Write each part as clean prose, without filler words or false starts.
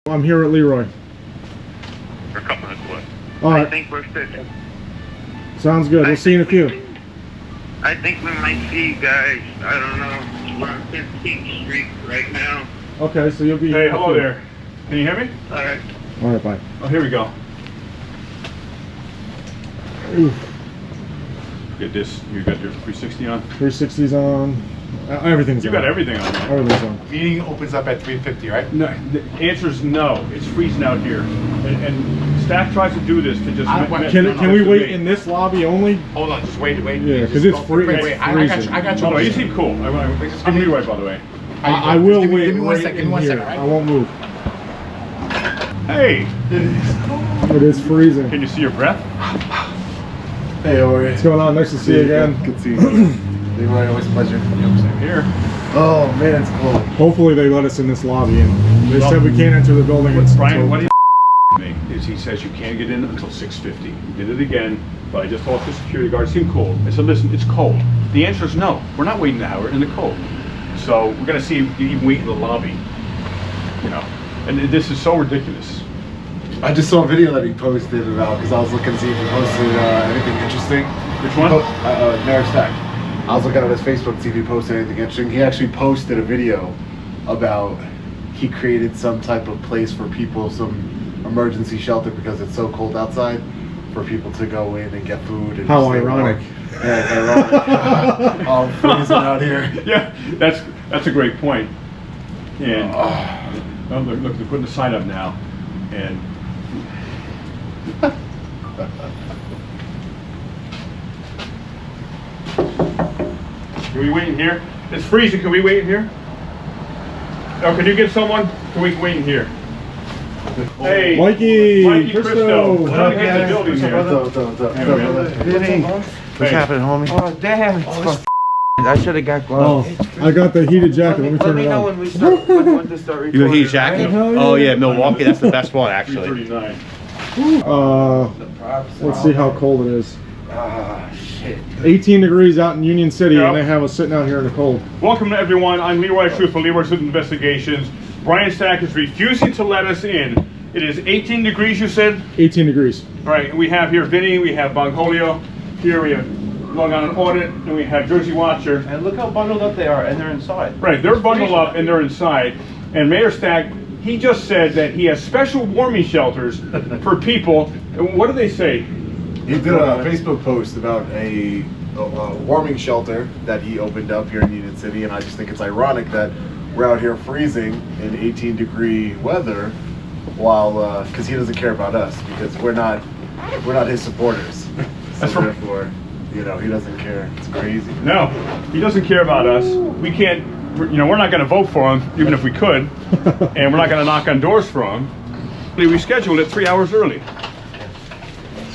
I'm here at Leroy. For a couple minutes away. All right. I think we're good. Sounds good. We'll see you in a few. I think we might see you guys, I don't know, we're on 15th Street right now. Okay, so you'll be Hey, hello there. Can you hear me? Alright. All right, bye. Oh, here we go. Oof. Get this. You got your 360 on? 360's on. Everything's You on. got everything on. Right? Everything's on. Meeting opens up at 3:50, right? No, the answer is no. It's freezing out here. And staff tries to do this to just... Can we wait in this lobby only? Hold on, just wait. Yeah, because it's freezing. I got you. Oh, no, you seem cool. I'm Leroy, by the way. I will wait. Give me one right second. in One here. second, right? I won't move. Hey! It is freezing. Can you see your breath? Hey, how are you? What's going on? Nice to see you again. Good to see you. Leroy, always a pleasure. Yep, same here. Oh man, it's cold. Hopefully they let us in this lobby, and they said we can't enter the building. Brian, what do you me is he says you can't get in until 6:50. He did it again, but I just talked to the security guard. It seemed cool. I said, listen, it's cold. The answer is no. We're not waiting an hour in the cold. So we're gonna see if you even wait in the lobby. You know, and this is so ridiculous. I just saw a video that he posted about, because I was looking to see if he posted anything interesting. Which one? Mayor Stack. I was looking at his Facebook to see if he posted anything interesting. He actually posted a video about he created some type of place for people, some emergency shelter because it's so cold outside, for people to go in and get food. And How stay ironic. warm. Yeah, it's ironic. Oh, freezing out here. Yeah, that's a great point. And well, look, they're putting the sign up now, and can we wait in here? It's freezing. Can we wait in here? Oh, can you get someone? Can we wait in here? Hey, Mikey, Christo. Christo. We're trying to get in the building here. What's up, Hey, What's happening, homie? Oh, damn. I should have got Oh, gloves. I got the heated jacket. Let me Let turn me it know on. when we start. When to start recording. You a heat jacket? Hell yeah. Oh yeah, Milwaukee. That's the best one actually. 39. Let's see how cold it is. Ah, shit. 18 degrees out in Union City, Yep. and they have us sitting out here in the cold. Welcome to everyone. I'm Leroy Truth from Leroy Truth Investigations. Brian Stack is refusing to let us in. It is 18 degrees, you said? 18 degrees. All right, we have here Vinny, we have Bongholio, here we have Island Audit, and we have Jersey Watcher. And look how bundled up they are, and they're inside. Right, they're bundled up and they're inside. And Mayor Stack, he just said that he has special warming shelters for people. And what do they say? He did a Facebook post about a warming shelter that he opened up here in Union City, and I just think it's ironic that we're out here freezing in 18-degree weather, while because he doesn't care about us, because we're not his supporters. So That's right. therefore, you know, he doesn't care. It's crazy. No, he doesn't care about us. We can't, you know, we're not going to vote for him, even if we could, and we're not going to knock on doors for him. We scheduled it 3 hours early.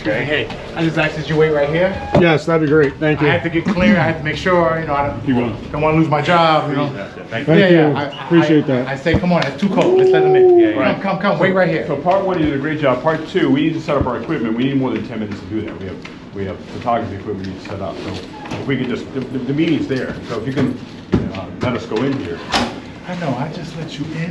Okay. Hey, I just asked that you wait right here. Yes, that'd be great. Thank you. I have to get clear. I have to make sure, you know, I You will. don't want to lose my job, you know. Thank you. Appreciate that. I say, come on, it's too cold. Let's let them in. Right. Come, wait right here. So part one, you did a great job. Part two, we need to set up our equipment. We need more than 10 minutes to do that. We have photography equipment we need to set up. So if we could just, the meeting's there. So if you can let us go in here. I know, I just let you in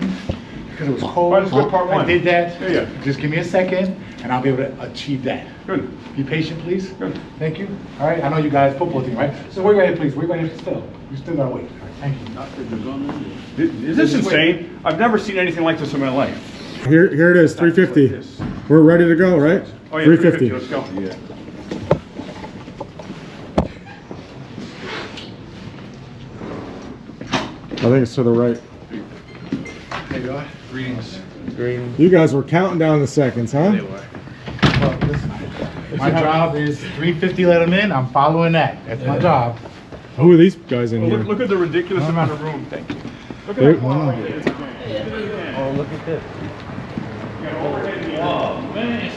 because it was cold. All right, let's go part one. I did that. Yeah. Just give me a second and I'll be able to achieve that. Good. Be patient, please. Good. Thank you. All right, I know you guys football team, right? So wait right here, please. Wait right here still. You still gotta wait. All right, thank you. Is this insane? I've never seen anything like this in my life. Here it is, 350. We're ready to go, right? Oh yeah, 350. 350. Let's go. Yeah. I think it's to the right. There you are. Greetings. You guys were counting down the seconds, huh? Well, listen, my job is 350, let them in. I'm following that. That's my job. Who are these guys in Well, here? look at the ridiculous amount of room. Thank you. Look at Hey. that wall right there. Oh, look at this. Oh man,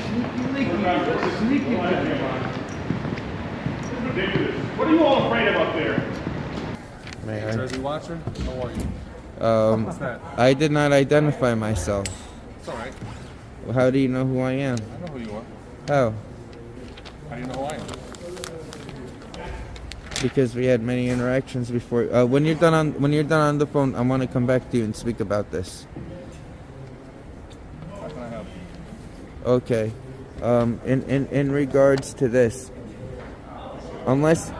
sneaky. Ridiculous. What are you all afraid of up there? Man. Jersey Watcher? How are you? What's that? I did not identify myself. It's alright. Well, how do you know who I am? I know who you are. How? How do you know who I am? Because we had many interactions before. When you're done on the phone, I want to come back to you and speak about this. Okay. In regards to this, unless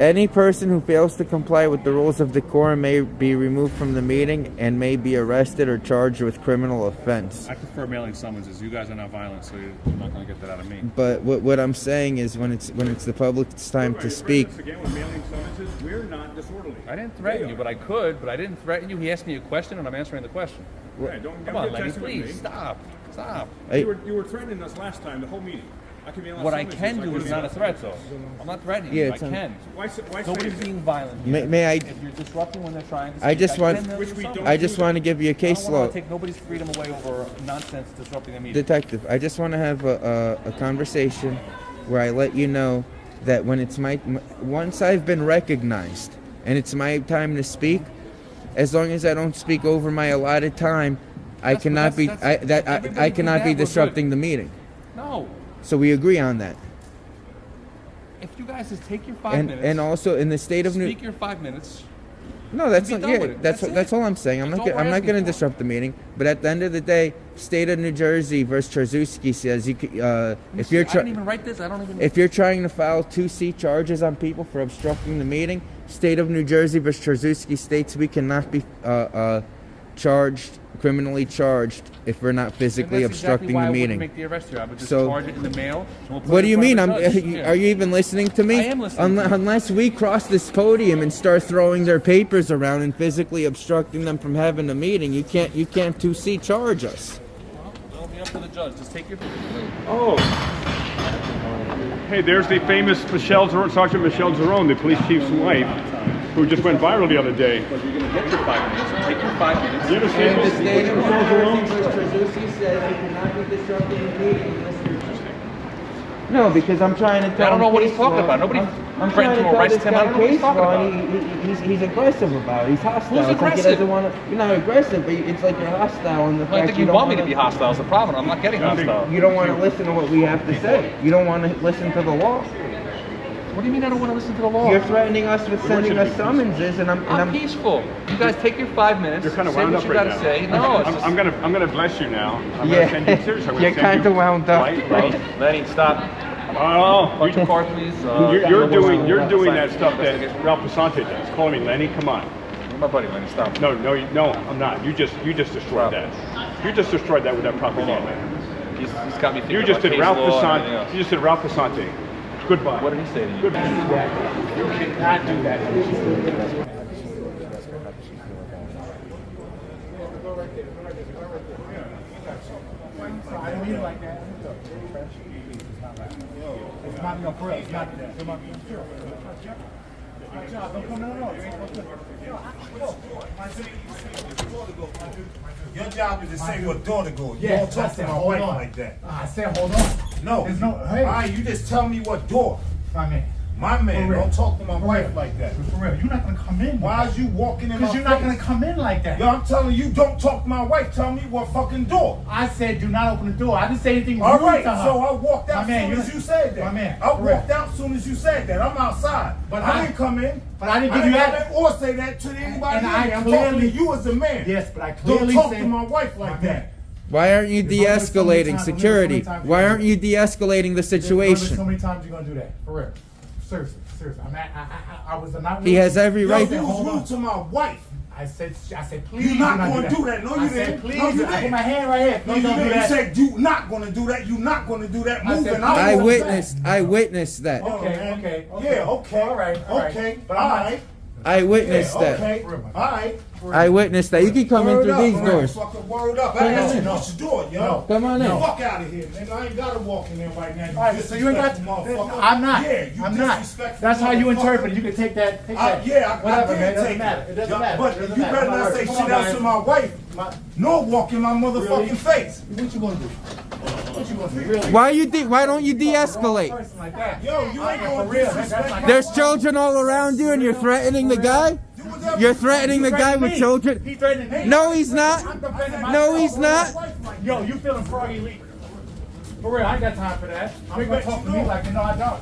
any person who fails to comply with the rules of decorum may be removed from the meeting and may be arrested or charged with criminal offense. I prefer mailing summonses. You guys are not violent, so you're not going to get that out of me. But what I'm saying is, when it's the public's time to speak. Again, with mailing summonses, we're not disorderly. I didn't threaten you, but I could. But I didn't threaten you. He asked me a question, and I'm answering the question. Yeah, don't Come on, get Lenny, tested with please me. stop. Stop. You were threatening us last time, the whole meeting. I can mail out What I summonses, can do can is mail not a out threat, summonses. though. I'm not threatening Yeah, you. I it's on- can. Why Nobody's say being violent here. May I? If you're disrupting when they're trying to speak, I just want. can mail you a summons. I just want to give you a case I don't law. want to take nobody's freedom away over nonsense disrupting the meeting. Detective, I just want to have a conversation where I let you know that when it's once I've been recognized and it's my time to speak, as long as I don't speak over my allotted time, I cannot be disrupting the meeting. No. So we agree on that. If you guys just take your 5 minutes. And also in the state of New. Speak your 5 minutes. No, that's be not. done Yeah, with it. that's That's it. all I'm saying. I'm That's not. all I'm we're not going to asking for. disrupt the meeting. But at the end of the day, state of New Jersey versus Trzaskowski says you. If you're I didn't even write this. I don't even. if you're trying to file 2C charges on people for obstructing the meeting, state of New Jersey versus Trzaskowski states we cannot be criminally charged if we're not physically And that's obstructing exactly why the I meeting. wouldn't make the arrest here. I would just So- charge it in the mail. And we'll put What it do you in mean? front of the judge. Yeah. Are you even listening to me? I am listening to you. Unless we cross this podium and start throwing their papers around and physically obstructing them from having a meeting, you can't 2C charge us. It'll be up to the judge. Just take your. Oh. Hey, there's the famous Sergeant Michelle Zerone, the police chief's wife, who just went viral the other day. But you're gonna get your 5 minutes. So take your 5 minutes. You understand And the this? state of New Michelle Jersey Zerone? versus Trzaskowski says you cannot be disrupting the meeting unless you're. No, because I'm trying to tell I don't know him what he's case talking law. about. Nobody I'm threatened trying to tell arrest this him. guy I don't know what he's case talking law, about. and he's aggressive about it. He's hostile. Who's It's like aggressive? He doesn't want to. You're not aggressive, but it's like you're hostile in the I fact think you don't want me to wanna- be hostile. Is the problem? I'm not getting hostile. You don't want to listen to what we have to say. You don't want to listen to the law. What do you mean I don't want to listen to the law? You're threatening us with sending us summonses, and I'm peaceful. You guys take your 5 minutes. You're kind of say wound what up you right gotta now. say. No, it's just, I'm gonna bless you now. I'm Yeah. gonna send you seriously. I'm gonna You're send kind of you- wound up. Right? Lenny, stop. Oh, Punch your card, please. you're doing that stuff that Ralph Pasante does. Calling me Lenny. Come on. You're my buddy, Lenny. Stop. No, I'm not. You just destroyed that. You just destroyed that with that propaganda. He's got me thinking You just about did case Ralph law and everything Pasante. else. You just did Ralph Pasante. Goodbye. What did he say to you? Goodbye. You cannot do that. I don't mean it like that. It's not, no, for real, it's not that. Come on. Don't come, no. You ain't supposed to. Your job is to say what door to go. You Yeah, don't talk I to said, my hold wife on. like that. I said, hold on. No. There's no, hey. All right, you just tell me what door. My man. My man, For real. don't talk to my For wife real. like that. For real, you're not gonna come in. Why is you walking in my Because you're not face? gonna come in like that. Yo, I'm telling you, don't talk to my wife. Tell me what fucking door. I said, do not open the door. I didn't say anything All rude right, to her. so I walked My out man, soon as you said that. My man, I for real. walked out soon as you said that. I'm outside. But I I- didn't come in. but I didn't give I you didn't that. come in or say that to anybody. And else. I I'm talking clearly- to you as a man. Yes, but I Don't clearly talk said. to my wife like My that. man. Why aren't you There's only so many de-escalating times- security? there's only so many times Why you aren't you de-escalating the There's only situation? so many times you're gonna do that. For real. Seriously. I was not. He has every Yo, right. you was Hold on. rude to my wife. I said, please. You're not do gonna do that. No, I you said, didn't. please. No, you I put didn't. my hand right here. No, Please you don't do didn't. You that. said you not gonna do that. You not gonna do that. I Move said, and I I witnessed that. Okay. Yeah, okay. All right. Okay. But All I'm not. right. I witnessed that. Okay. All right. I witnessed that. You can come in Word through up, these man. doors. Fucking word up. Come I asked on you in. what's your door, yo. No. Come on in. Fuck out of here, man. I ain't gotta walk in there right now. All right, so you ain't got. Disrespectful motherfucker. I'm not. Yeah, you I'm not. disrespectful That's how you motherfucker. interpret it. You can take that. Take that. Yeah, Whatever, I man. It can doesn't take matter. It doesn't matter. But It you doesn't better matter. not say Come shit on, else guys. to my wife. Nor walk in my motherfucking Really? face. What you gonna do? What you gonna do? Really? Why don't you de-escalate? Person like that. Yo, you ain't For gonna real. That's disrespect like my There's children all around you, and you're threatening the guy. Do whatever You're you threatening the guy with He children. threatening me. No, he's not. I'm defending myself. No, he's not. Yo, you feeling froggy leak. For real, I ain't got time for that. You ain't gonna talk to me like, no, I don't.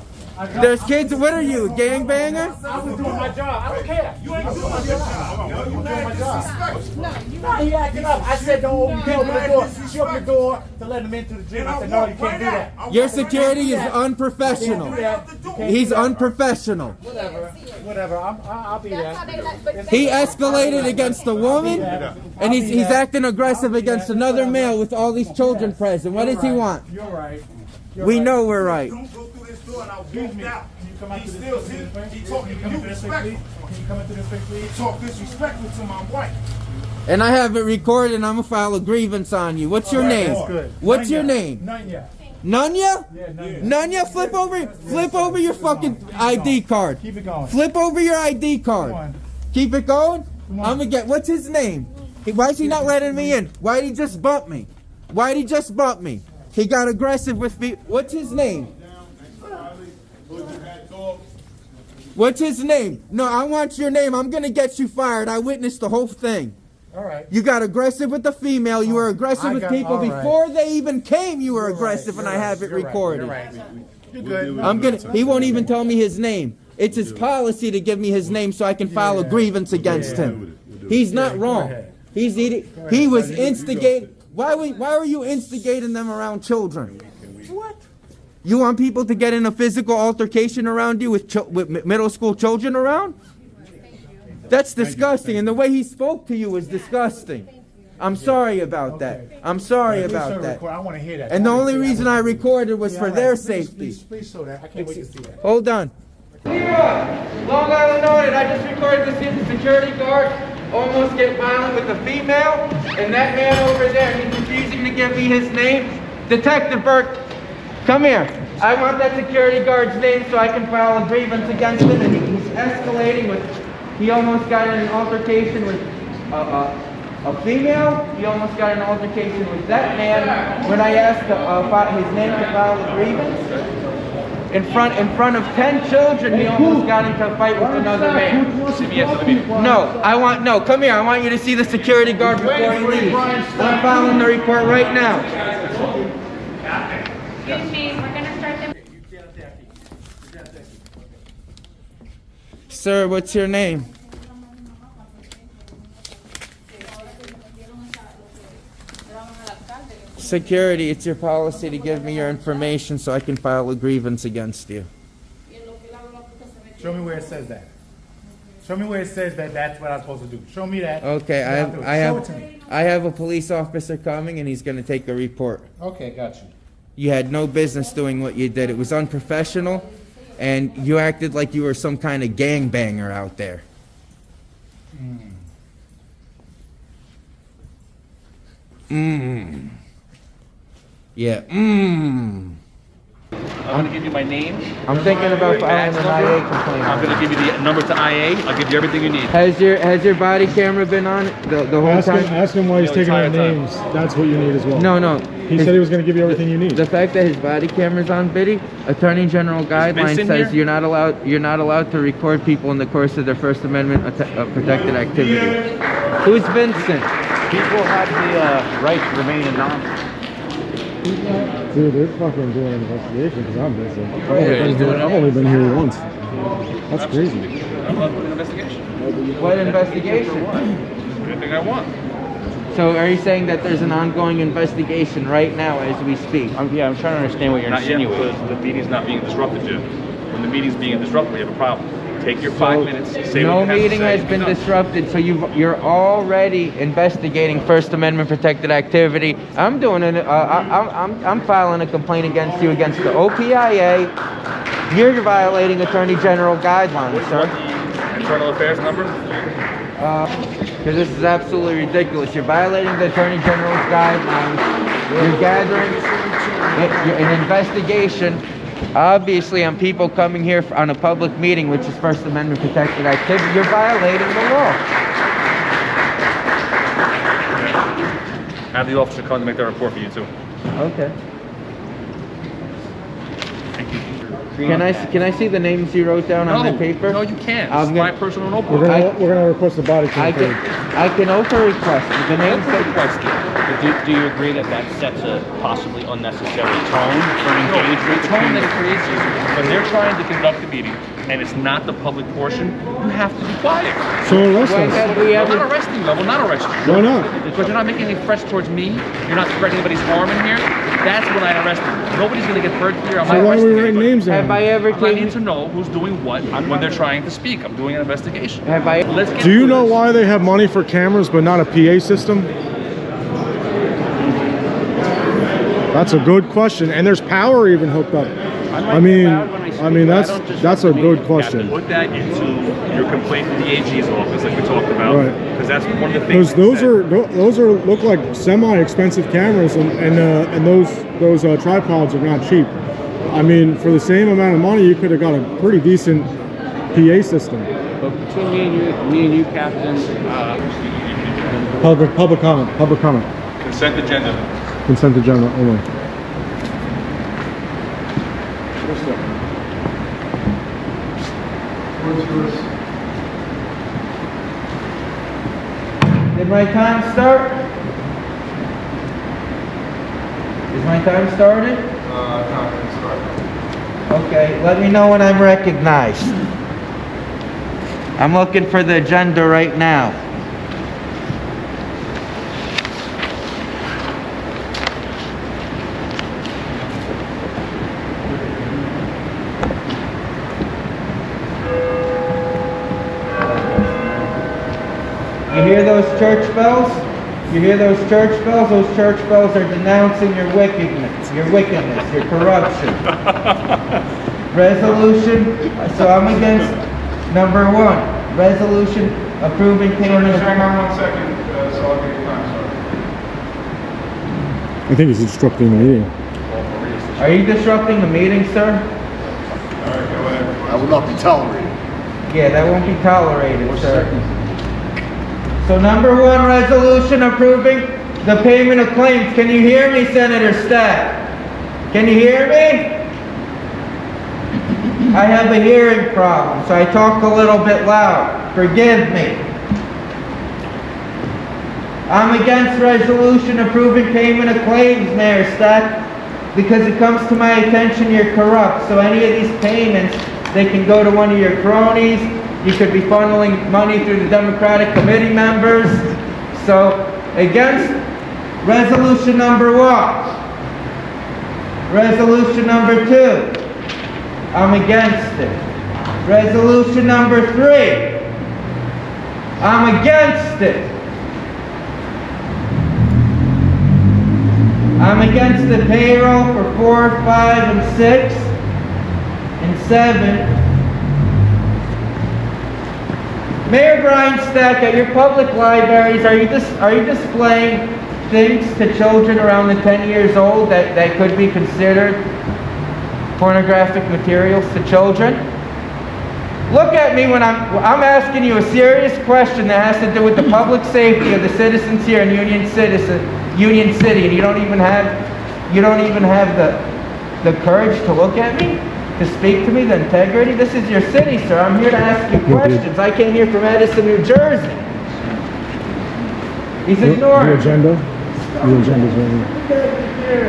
There's kids. What are you, a gangbanger? I was doing my job. I don't care. You ain't doing my job. You doing my job. No, he acting up. I said, don't open the door. She opened the door to let him into the gym. I said, no, you can't do that. Your security is unprofessional. He's unprofessional. Whatever. I'll be there. He escalated against a woman, and he's acting aggressive against another male with all these children present. What does he want? You're right. We know we're right. Don't go through this door and I'll walk out. Can you come out He to this still space, please? he talking Can you come into this space, please? disrespectful. Can you come into this space, please? He talk disrespectful to my wife. And I have it recorded, and I'm gonna file a grievance on you. What's your name? That's good. What's your name? Nunya. Nunya? Yeah, Nunya. Nunya, flip over your fucking ID card. Keep it going. Flip over your ID Come card. on. Keep it going? Come on. I'm gonna get, what's his name? Why is he not letting me in? Why'd he just bump me? Why'd he just bump me? He got aggressive with me. What's his name? What's his name? No, I want your name. I'm gonna get you fired. I witnessed the whole thing. All right. You got aggressive with the female. You were aggressive with people all right. before they even came. You were aggressive, and I have it You're right, recorded. You're right. You're good. I'm gonna. He won't even tell me his name. It's his policy to give me his name so I can file a grievance against him. He's not wrong. He's eating. He was instigating. Why were you instigating them around children? What? You want people to get in a physical altercation around you with middle school children around? That's disgusting, and the way he spoke to you was disgusting. I'm sorry about that. I'm sorry about that. I want to hear that. And the only reason I recorded was for their safety. Please show that. I can't wait to see that. Hold on. Long Island Audit, I just recorded this security guard almost get violent with a female, and that man over there, he's refusing to give me his name. Detective Burke, come here. I want that security guard's name so I can file a grievance against him, and he's escalating with, he almost got in an altercation with a female. He almost got in an altercation with that man when I asked his name to file a grievance. In front of 10 children, he almost got into a fight with another man. No, come here. I want you to see the security guard before he leaves. I'm filing the report right now. Excuse me, we're gonna start the... Sir, what's your name? Security, it's your policy to give me your information so I can file a grievance against you. Show me where it says that. Show me where it says that that's what I'm supposed to do. Show me that. Okay, Show it to me. I have a police officer coming and he's gonna take a report. Okay, got you. You had no business doing what you did. It was unprofessional, and you acted like you were some kind of gangbanger out there. Yeah. I'm gonna give you my name. I'm thinking about filing an IA complaint. I'm gonna give you the number to IA. I'll give you everything you need. Has your body camera been on the whole time? Ask him why he's The taking our entire time. names. That's what you need as well. No. He said he was going to give you everything you need. The fact that his body camera's on, Biddy, Attorney General guideline Vincent says here? you're not allowed to record people in the course of their First Amendment protected activity. Who's Vincent? People have the right to remain anonymous. Dude, they're fucking doing an investigation because I'm busy. Yeah, I've only been here once. That's crazy. I'm not doing an investigation. What investigation? Anything I want. So are you saying that there's an ongoing investigation right now as we speak? I'm trying to understand what you're Not yet, insinuating. because the meeting's not being disrupted yet. When the meeting's being disrupted, we have a problem. Take your 5 minutes, say No what you have to meeting say, has been and be done. disrupted, so you're already investigating First Amendment protected activity. I'm doing it. I'm filing a complaint against you against the OPIA. You're violating Attorney General guidelines, What sir. the internal affairs number? Because this is absolutely ridiculous. You're violating the Attorney General's guidelines. You're gathering an investigation, obviously, on people coming here on a public meeting, which is First Amendment protected activity. You're violating the law. Have the officer come to make that report for you too. Okay. Can I see the names you wrote down on the paper? No, you can't. I'm It's my gonna- personal We're notebook. gonna request the body cam. I can open request the names. Request it. The Do you agree that that sets a possibly unnecessary tone for an engagement? The tone that it creates is when they're trying to conduct the meeting and it's not the public portion, you have to be quiet. So arrest Why us. have we I'm ever? not arresting you. I will not arrest you. Why not? Because you're not making any threats towards me. You're not threatening anybody's harm in here. That's when I arrest you. Nobody's going to get hurt here. I'm So not why are we arresting writing anybody. names down? Have I ever I need taken? to know who's doing what when they're trying to speak. I'm doing an investigation. Have I? Let's get Do you through know this. why they have money for cameras but not a PA system? That's a good question. And there's power even hooked up. I mean, that's a good question. Put that into your complaint to the AG's office, like we talked about, Right. because that's one of the things. Because those are look like semi-expensive cameras, and those tripods are not cheap. I mean, for the same amount of money, you could have got a pretty decent PA system. But between me and you, Captain, Public comment. Consent agenda. Consent agenda only. Did my time start? Is my time started? Okay, let me know when I'm recognized. I'm looking for the agenda right now. You hear those church bells? You hear those church bells? Those church bells are denouncing your wickedness, your corruption. Resolution, so I'm against number 1, resolution approving payment of... Hang on 1 second, so I'll give you time, I think he's disrupting the meeting. Are you disrupting the meeting, sir? Alright, go ahead. I will not be tolerated. Yeah, that won't be tolerated, sir. So number 1, resolution approving the payment of claims. Can you hear me, Senator Stack? Can you hear me? I have a hearing problem, so I talk a little bit loud. Forgive me. I'm against resolution approving payment of claims, Mayor Stack, because it comes to my attention you're corrupt. So any of these payments, they can go to one of your cronies. You could be funneling money through the Democratic committee members. So, against resolution number 1. Resolution number 2. I'm against it. Resolution number 3. I'm against it. I'm against the payroll for 4, 5, and 6, and 7. Mayor Brian Stack, at your public libraries, are you displaying things to children around the 10 years old that could be considered pornographic materials to children? Look at me when I'm asking you a serious question that has to do with the public safety of the citizens here in Union City, and you don't even have the courage to look at me? To speak to me, the integrity? This is your city, sir. I'm here to ask you questions. I came here from Edison, New Jersey. He's ignoring. The agenda's right here.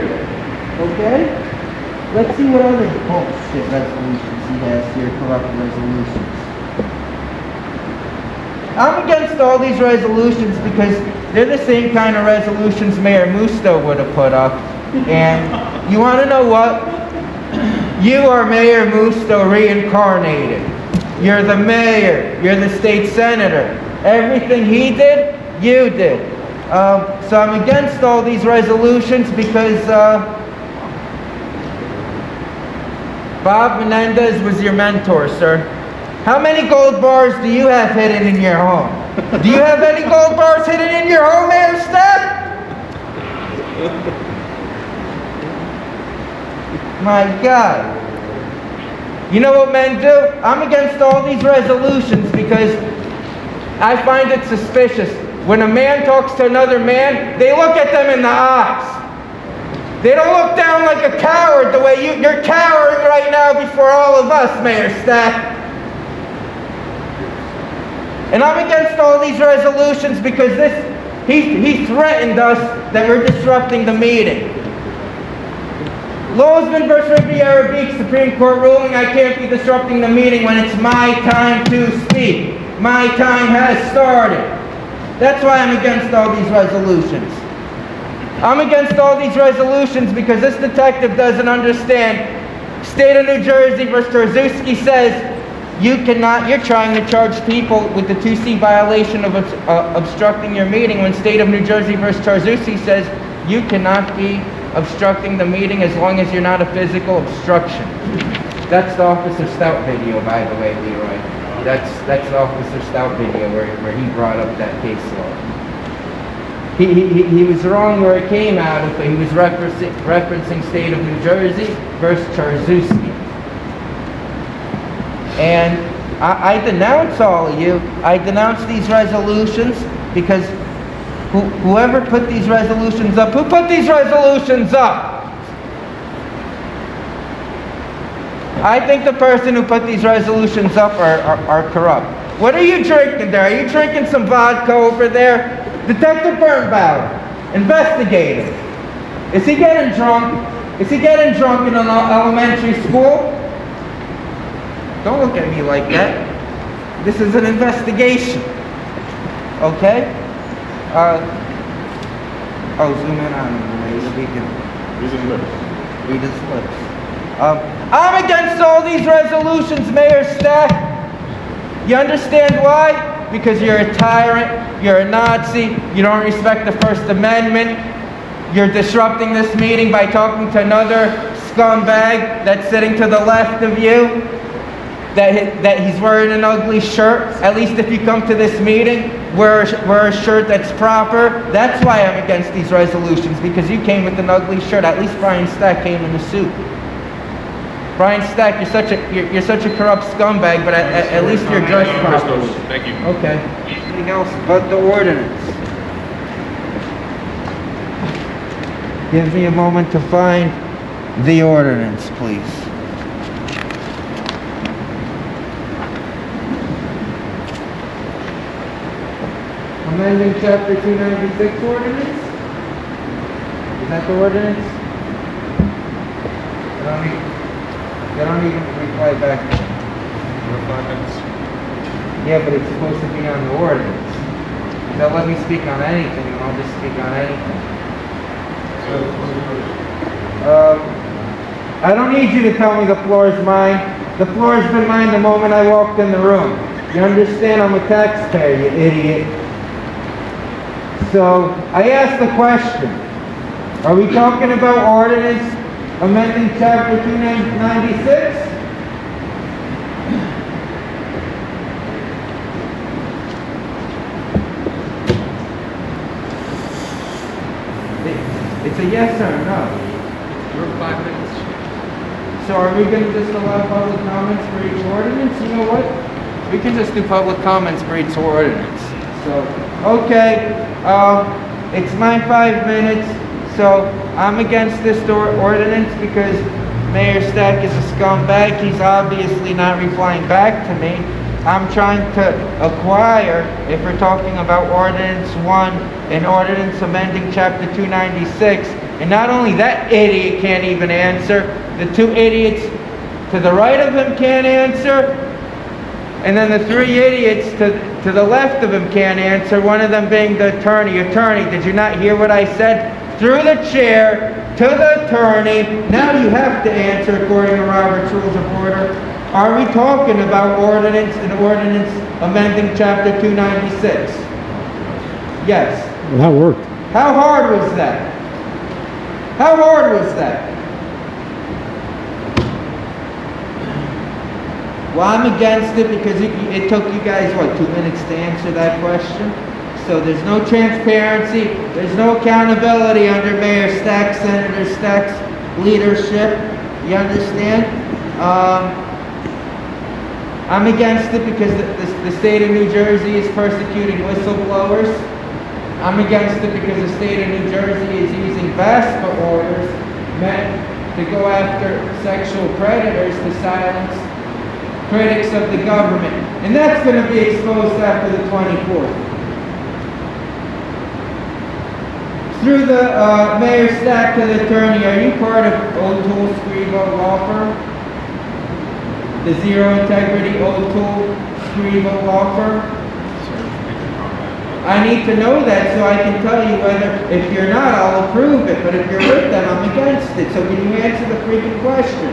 Okay? Let's see what other bullshit resolutions he has here, corrupt resolutions. I'm against all these resolutions because they're the same kind of resolutions Mayor Musto would have put up. And you want to know what? You are Mayor Musto reincarnated. You're the mayor. You're the state senator. Everything he did, you did. So I'm against all these resolutions because Bob Menendez was your mentor, sir. How many gold bars do you have hidden in your home? Do you have any gold bars hidden in your home, Mayor Stack? My God. You know what men do? I'm against all these resolutions because I find it suspicious. When a man talks to another man, they look at them in the eyes. They don't look down like a coward the way you're cowering right now before all of us, Mayor Stack. And I'm against all these resolutions because he threatened us that we're disrupting the meeting. Lozman versus Riviera Beach Supreme Court ruling, I can't be disrupting the meeting when it's my time to speak. My time has started. That's why I'm against all these resolutions. I'm against all these resolutions because this detective doesn't understand. State of New Jersey versus Tarzuski says you're trying to charge people with the 2C violation of obstructing your meeting, when State of New Jersey versus Tarzuski says you cannot be obstructing the meeting as long as you're not a physical obstruction. That's the Officer Stout video, by the way, Leroy. That's the Officer Stout video where he brought up that case law. He was wrong where it came out of, but he was referencing State of New Jersey versus Tarzuski. And I denounce all of you. I denounce these resolutions because whoever put these resolutions up, who put these resolutions up? I think the person who put these resolutions up are corrupt. What are you drinking there? Are you drinking some vodka over there? Detective Birnbauer, investigator. Is he getting drunk? Is he getting drunk in an elementary school? Don't look at me like that. This is an investigation. Okay? Zoom in on him. Read his lips. I'm against all these resolutions, Mayor Stack. You understand why? Because you're a tyrant, you're a Nazi, you don't respect the First Amendment, you're disrupting this meeting by talking to another scumbag that's sitting to the left of you, that he's wearing an ugly shirt. At least if you come to this meeting, wear a shirt that's proper. That's why I'm against these resolutions, because you came with an ugly shirt. At least Brian Stack came in a suit. Brian Stack, you're such a corrupt scumbag, but at least you're dressed properly. Thank you. Okay. Anything else but the ordinance? Give me a moment to find the ordinance, please. Amending Chapter 296 ordinance? Is that the ordinance? They don't even reply back to me. Yeah, but it's supposed to be on the ordinance. They'll let me speak on anything, and I'll just speak on anything. I don't need you to tell me the floor is mine. The floor has been mine the moment I walked in the room. You understand? I'm a taxpayer, you idiot. So, I asked the question. Are we talking about ordinance amending Chapter 296? It's a yes or a no. You're 5 minutes. So are we going to just allow public comments for each ordinance? You know what? We can just do public comments for each ordinance. So, okay, it's my 5 minutes. So I'm against this ordinance because Mayor Stack is a scumbag. He's obviously not replying back to me. I'm trying to acquire, if we're talking about Ordinance 1, an ordinance amending Chapter 296. And not only that idiot can't even answer, the two idiots to the right of him can't answer, and then the three idiots to the left of him can't answer, one of them being the attorney. Attorney, did you not hear what I said? Through the chair to the attorney. Now you have to answer according to Robert's Rules of Order. Are we talking about ordinance amending Chapter 296? Yes. Well, that worked. How hard was that? How hard was that? Well, I'm against it because it took you guys, 2 minutes to answer that question? So there's no transparency, there's no accountability under Mayor Stack, Senator Stack's leadership. You understand? I'm against it because the state of New Jersey is persecuting whistleblowers. I'm against it because the state of New Jersey is using VASPA orders meant to go after sexual predators to silence critics of the government. And that's going to be exposed after the 24th. Through the Mayor Stack to the attorney, are you part of O'Toole Scrivo Law Firm? The Zero Integrity O'Toole Scrivo Law Firm? I need to know that so I can tell you whether, if you're not, I'll approve it, but if you're with them, I'm against it. So can you answer the freaking question?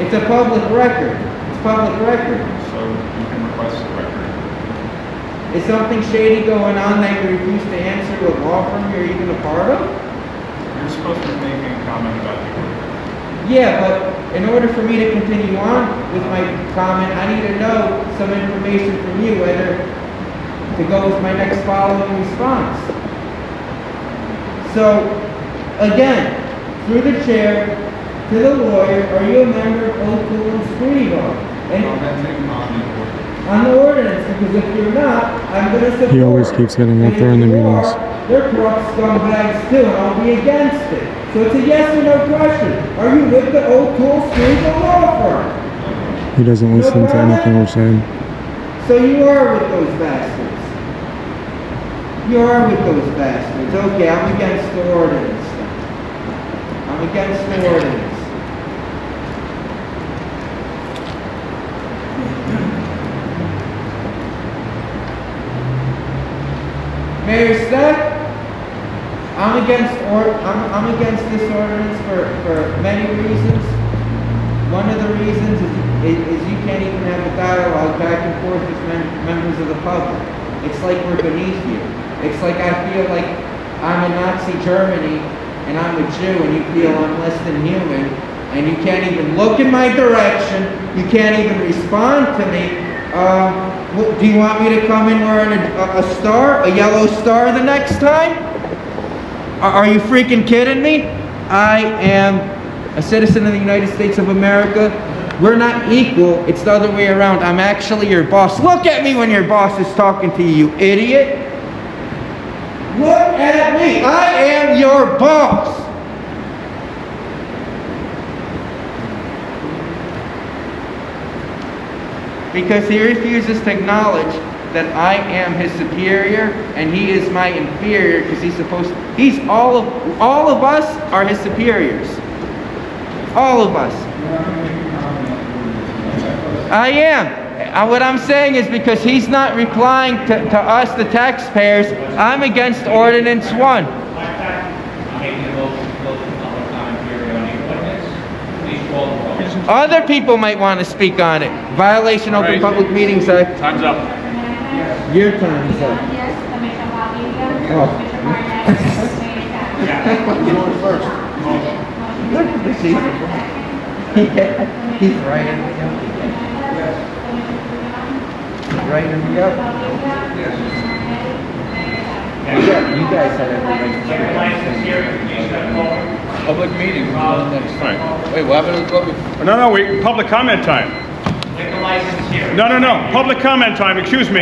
It's a public record. It's public record. So you can request the record. Is something shady going on that you refuse to answer what law firm you're even a part of? You're supposed to be making a comment about the order. Yeah, but in order for me to continue on with my comment, I need to know some information from you whether to go with my next following response. So, again, through the chair, to the lawyer, are you a member of O'Toole and Scrivo? On the ordinance, because if you're not, I'm going to support. He always keeps getting up there in the meetings. They're corrupt scumbags too, and I'll be against it. So it's a yes or no question. Are you with the O'Toole Scrivo Law Firm? He doesn't listen to anything we're saying. So you are with those bastards. You are with those bastards. Okay, I'm against the ordinance. I'm against the ordinance. Mayor Stack, I'm against this ordinance for many reasons. One of the reasons is you can't even have a dialogue back and forth with members of the public. It's like we're beneath you. It's like I feel like I'm in Nazi Germany and I'm a Jew and you feel I'm less than human and you can't even look in my direction. You can't even respond to me. Do you want me to come in wearing a star, a yellow star the next time? Are you freaking kidding me? I am a citizen of the United States of America. We're not equal, it's the other way around. I'm actually your boss. Look at me when your boss is talking to you, you idiot. Look at me, I am your boss. Because he refuses to acknowledge that I am his superior and he is my inferior because all of us are his superiors. All of us. I am. What I'm saying is because he's not replying to us, the taxpayers, I'm against Ordinance 1. Other people might want to speak on it. Violation of Open Public Meetings Act. Time's up. Your time is up. Yes, Commissioner Valdivia. Oh. Commissioner You want first? Look at this. He's right in the up. Right in the up. You guys had every right. Public meeting. Wait, what happened to the public? No, public comment time. No, public comment time, excuse me.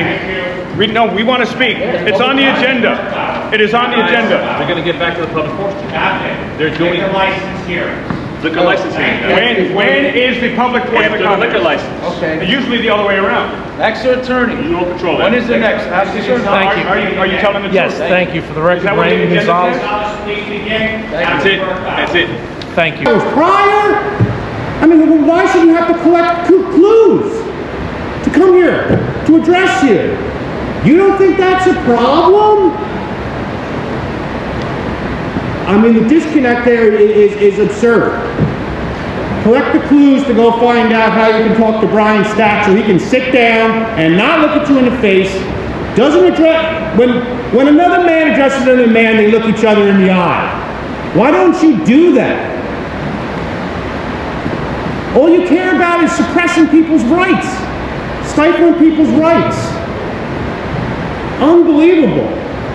We want to speak. It's on the agenda. It is on the agenda. They're going to get back to the public portion. They're doing Liquor license here. liquor license hearing. When is the public portion of After the comment? liquor license. Okay. Usually the other way around. Next to attorney. You don't control that. When is the next? Ask the attorney. Are you telling the truth? Yes, thank you. For the Is that record, what the Raymond agenda Gonzalez. is? Please begin. That's it. That's it. Thank you. Prior? I mean, why should you have to collect clues to come here, to address you? You don't think that's a problem? I mean, the disconnect there is absurd. Collect the clues to go find out how you can talk to Brian Stack so he can sit down and not look at you in the face. Doesn't address, when another man addresses another man, they look each other in the eye. Why don't you do that? All you care about is suppressing people's rights, stifling people's rights. Unbelievable.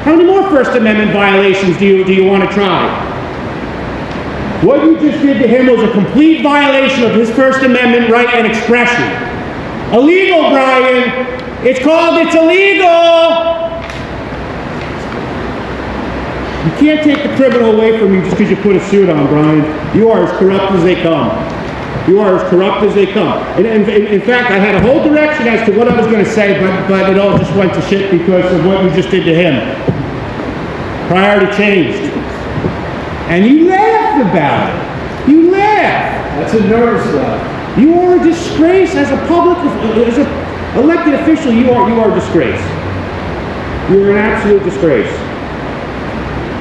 How many more First Amendment violations do you want to try? What you just did to him was a complete violation of his First Amendment right and expression. Illegal, Brian. It's illegal. You can't take the criminal away from you just because you put a suit on, Brian. You are as corrupt as they come. You are as corrupt as they come. In fact, I had a whole direction as to what I was going to say, but it all just went to shit because of what you just did to him. Priority changed. And you laugh about it. You laugh. That's a nervous laugh. You are a disgrace as a elected official. You are a disgrace. You are an absolute disgrace.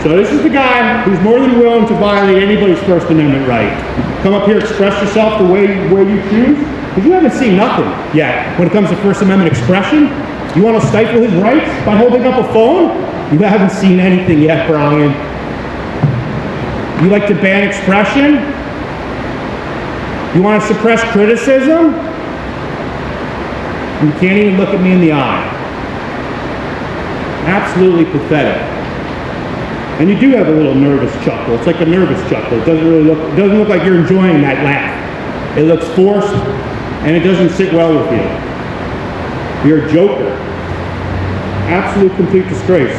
So this is the guy who's more than willing to violate anybody's First Amendment right. Come up here, express yourself the way you choose, because you haven't seen nothing yet when it comes to First Amendment expression. You want to stifle his rights by holding up a phone? You haven't seen anything yet, Brian. You like to ban expression? You want to suppress criticism? You can't even look at me in the eye. Absolutely pathetic. And you do have a little nervous chuckle. It's like a nervous chuckle. It doesn't look like you're enjoying that laugh. It looks forced, and it doesn't sit well with you. You're a joker. Absolute complete disgrace.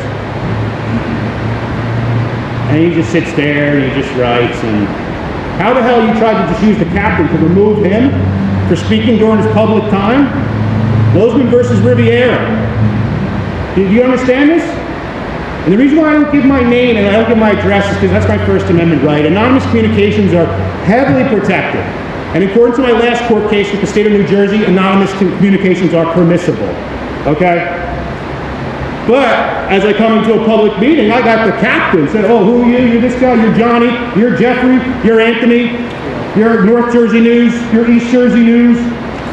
And he just sits there and he just writes. And how the hell you tried to just use the captain to remove him for speaking during his public time? Bozeman versus Riviera. Do you understand this? And the reason why I don't give my name and I don't give my address is because that's my First Amendment right. Anonymous communications are heavily protected. And according to my last court case with the state of New Jersey, anonymous communications are permissible. Okay? But as I come into a public meeting, I got the captain said, oh, who are you? You're this guy, you're Johnny, you're Jeffrey, you're Anthony, you're North Jersey News, you're East Jersey News.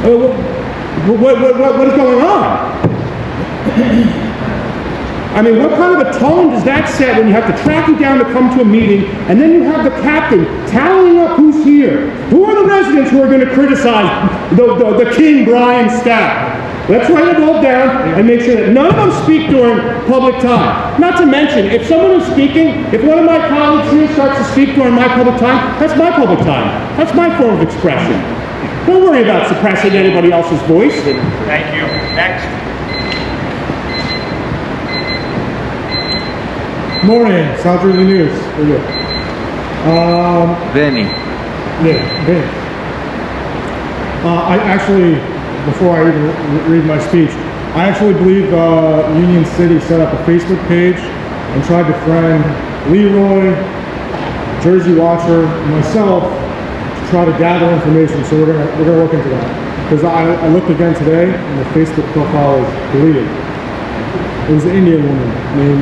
What is going on? I mean, what kind of a tone does that set when you have to track you down to come to a meeting, and then you have the captain tallying up who's here? Who are the residents who are going to criticize the King Brian Stack? Let's write it all down and make sure that none of them speak during public time. Not to mention, if someone is speaking, if one of my colleagues here starts to speak during my public time, that's my public time. That's my form of expression. Don't worry about suppressing anybody else's voice. Thank you. Next. Morning, South Jersey News. Where are you? Vinny. Yeah, Vinny. I actually, before I even read my speech, I actually believe Union City set up a Facebook page and tried to friend Leroy, Jersey Watcher, and myself to try to gather information. So we're gonna look into that, because I looked again today and the Facebook profile is deleted. It was an Indian woman named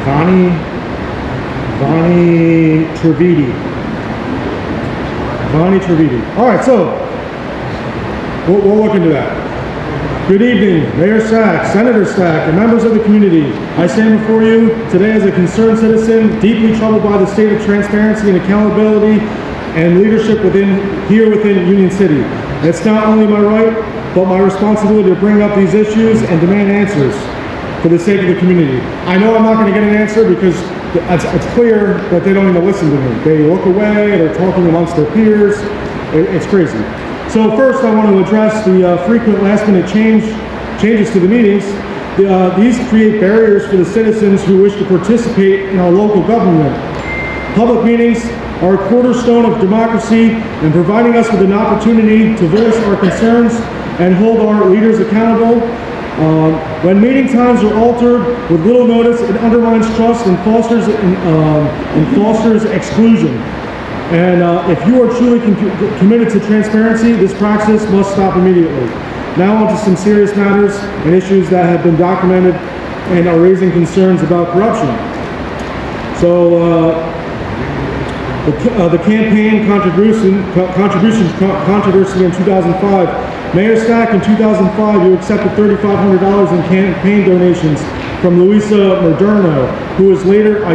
Vani Trivedi. Vani Trivedi. All right, so we'll look into that. Good evening, Mayor Stack, Senator Stack, and members of the community. I stand before you today as a concerned citizen, deeply troubled by the state of transparency and accountability and leadership within Union City. It's not only my right, but my responsibility to bring up these issues and demand answers for the sake of the community. I know I'm not going to get an answer because it's clear that they don't even listen to me. They look away, they're talking amongst their peers. It's crazy. So first I want to address the frequent last-minute changes to the meetings. These create barriers for the citizens who wish to participate in our local government. Public meetings are a cornerstone of democracy and providing us with an opportunity to voice our concerns and hold our leaders accountable. When meeting times are altered with little notice, it undermines trust and fosters exclusion. And if you are truly committed to transparency, this practice must stop immediately. Now on to some serious matters and issues that have been documented and are raising concerns about corruption. So the campaign contribution controversy in 2005. Mayor Stack, in 2005, you accepted $3,500 in campaign donations from Luisa Moderno, who was later